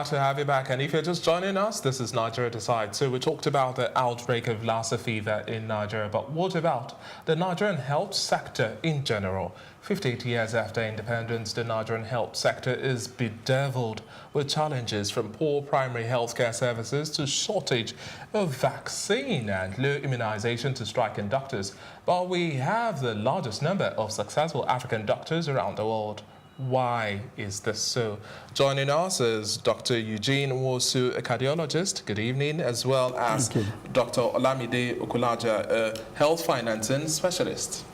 glad to have you back. And if you're just joining us, this is Nigeria Decide. So we talked about the outbreak of Lassa fever in Nigeria, but what about the Nigerian health sector in general? 58 years after independence, the Nigerian health sector is bedeviled with challenges from poor primary healthcare services to shortage of vaccine and low immunization to striking doctors. But we have the largest number of successful African doctors around the world. Why is this so? Joining us is Dr. Eugine Nwosu, a cardiologist. Good evening, as well as Dr. Olamide Okulaja, a health financing specialist.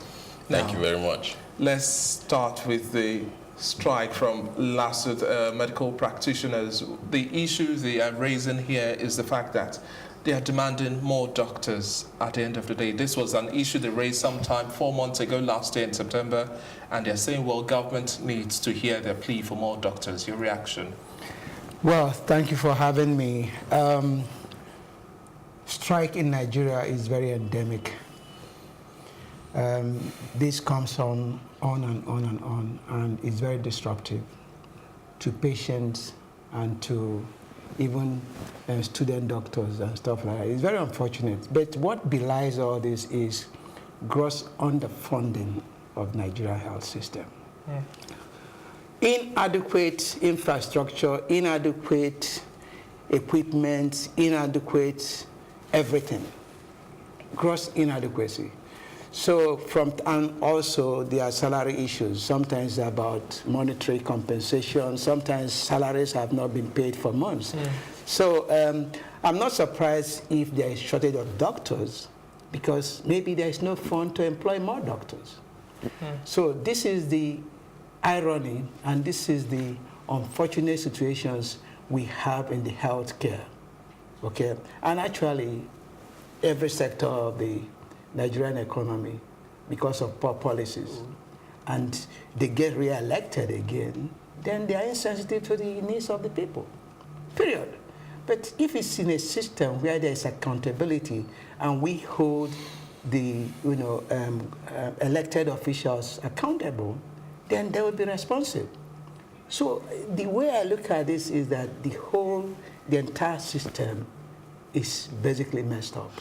Thank you very much. Let's start with the strike from Lassa medical practitioners. The issue they are raising here is the fact that they are demanding more doctors at the end of the day. This was an issue they raised sometime 4 months ago, last year in September, and they're saying, well, government needs to hear their plea for more doctors. Your reaction? Well, thank you for having me. Strike in Nigeria is very endemic. This comes on and on, and it's very disruptive to patients and to even student doctors and stuff like that. It's very unfortunate. But what belies all this is gross underfunding of Nigeria health system. Inadequate infrastructure, inadequate equipment, inadequate everything. Gross inadequacy. So and also there are salary issues, sometimes about monetary compensation, sometimes salaries have not been paid for months. So I'm not surprised if there is shortage of doctors, because maybe there is no fund to employ more doctors. So this is the irony, and this is the unfortunate situations we have in the healthcare, okay? And actually, every sector of the Nigerian economy, because of poor policies, and they get re-elected again, then they are insensitive to the needs of the people, period. But if it's in a system where there is accountability and we hold the elected officials accountable, then they will be responsive. So the way I look at this is that the entire system is basically messed up.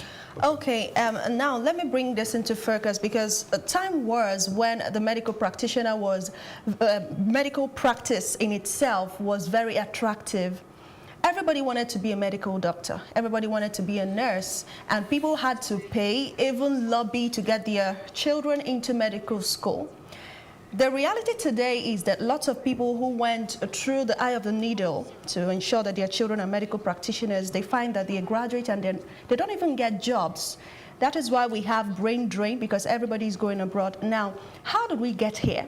Okay, now let me bring this into focus, because a time was when the medical practitioner was, medical practice in itself was very attractive. Everybody wanted to be a medical doctor. Everybody wanted to be a nurse, and people had to pay, even lobby to get their children into medical school. The reality today is that lots of people who went through the eye of the needle to ensure that their children are medical practitioners, they find that they graduate and then they don't even get jobs. That is why we have brain drain, because everybody is going abroad. Now, how did we get here?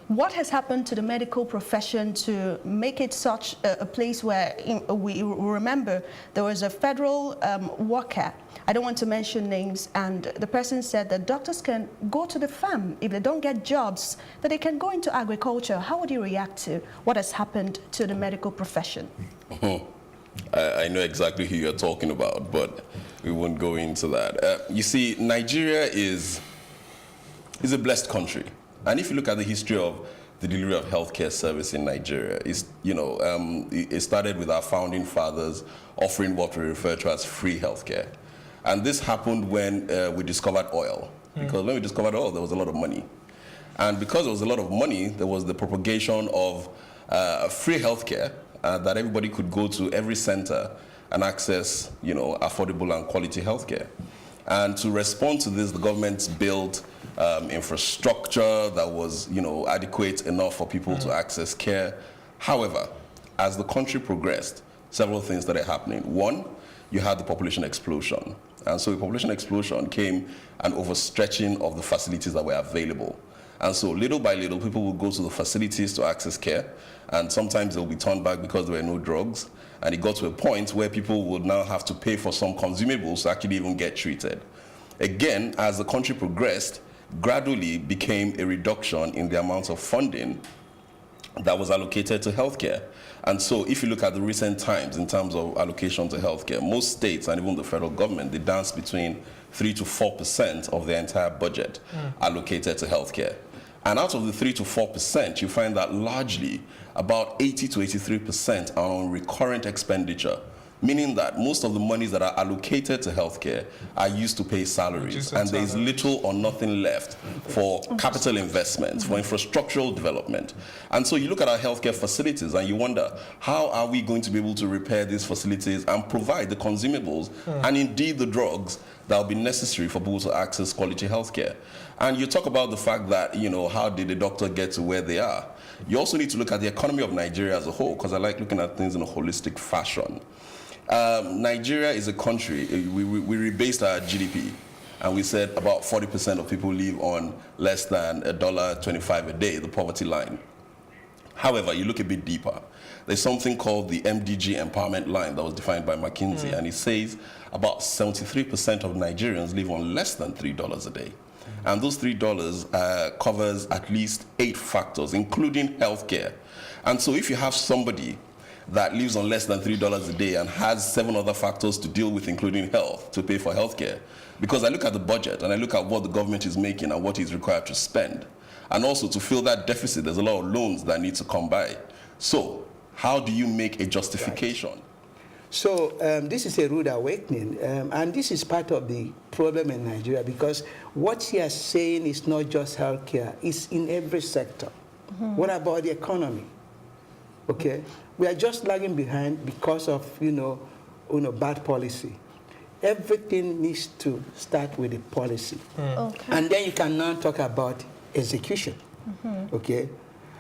What has happened to the medical profession to make it such a place where we remember there was a federal worker, I don't want to mention names, and the person said that doctors can go to the farm. If they don't get jobs, that they can go into agriculture. How would you react to what has happened to the medical profession? I know exactly who you're talking about, but we won't go into that. You see, Nigeria is a blessed country. And if you look at the history of the delivery of healthcare service in Nigeria, it started with our founding fathers offering what we refer to as free healthcare. And this happened when we discovered oil. Because when we discovered oil, there was a lot of money. And because there was a lot of money, there was the propagation of free healthcare that everybody could go to every center and access, affordable and quality healthcare. And to respond to this, the government built infrastructure that was, adequate enough for people to access care. However, as the country progressed, several things started happening. One, you had the population explosion. And so with population explosion came an overstretching of the facilities that were available. And so little by little, people would go to the facilities to access care, and sometimes they'll be turned back because there were no drugs. And it got to a point where people would now have to pay for some consumables to actually even get treated. Again, as the country progressed, gradually became a reduction in the amount of funding that was allocated to healthcare. And so if you look at the recent times in terms of allocation to healthcare, most states and even the federal government, they dance between 3 to 4% of their entire budget allocated to healthcare. And out of the 3 to 4%, you find that largely about 80 to 83% are on recurrent expenditure, meaning that most of the monies that are allocated to healthcare are used to pay salaries, and there is little or nothing left for capital investments, for infrastructural development. And so you look at our healthcare facilities and you wonder, how are we going to be able to repair these facilities and provide the consumables and indeed the drugs that will be necessary for people to access quality healthcare? And you talk about the fact that, how did the doctor get to where they are? You also need to look at the economy of Nigeria as a whole, because I like looking at things in a holistic fashion. Nigeria is a country, we rebased our GDP, and we said about 40% of people live on less than $1.25 a day, the poverty line. However, you look a bit deeper. There's something called the MDG empowerment line that was defined by McKinsey, and it says about 73% of Nigerians live on less than $3 a day. And those $3 covers at least 8 factors, including healthcare. And so if you have somebody that lives on less than $3 a day and has 7 other factors to deal with, including health, to pay for healthcare, because I look at the budget and I look at what the government is making and what is required to spend. And also to fill that deficit, there's a lot of loans that need to come by. So how do you make a justification? Right. So this is a rude awakening, and this is part of the problem in Nigeria, because what you are saying is not just healthcare, it's in every sector. What about the economy? Okay, we are just lagging behind because of bad policy. Everything needs to start with the policy, and then you can now talk about execution. Okay.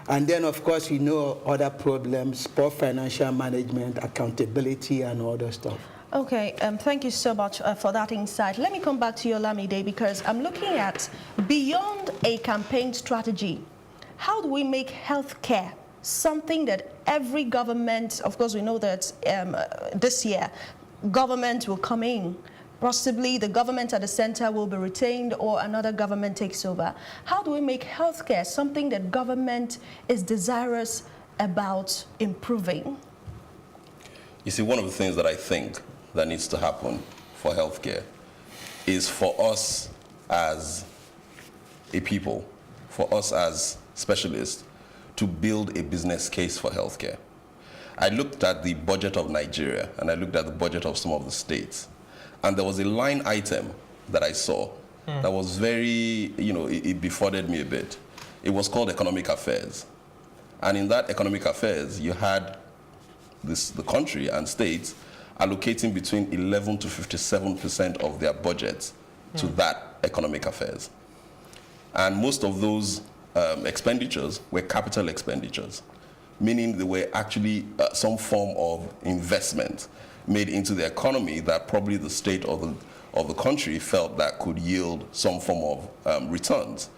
And then, of course, other problems, poor financial management, accountability, and all that stuff. Okay, thank you so much for that insight. Let me come back to you, Olamide, because I'm looking at beyond a campaign strategy. How do we make healthcare something that every government, of course, we know that this year, government will come in. Possibly the government at the center will be retained or another government takes over. How do we make healthcare something that government is desirous about improving? You see, one of the things that I think that needs to happen for healthcare is for us as a people, for us as specialists, to build a business case for healthcare. I looked at the budget of Nigeria and I looked at the budget of some of the states. And there was a line item that I saw that was very, it befuddled me a bit. It was called Economic Affairs. And in that Economic Affairs, you had the country and states allocating between 11 to 57% of their budgets to that Economic Affairs. And most of those expenditures were capital expenditures, meaning they were actually some form of investment made into the economy that probably the state or the country felt that could yield some form of returns.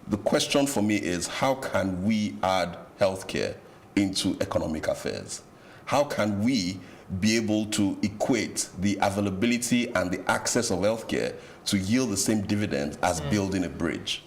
The question for me is, how can we add healthcare into economic affairs? How can we be able to equate the availability and the access of healthcare to yield the same dividends as building a bridge?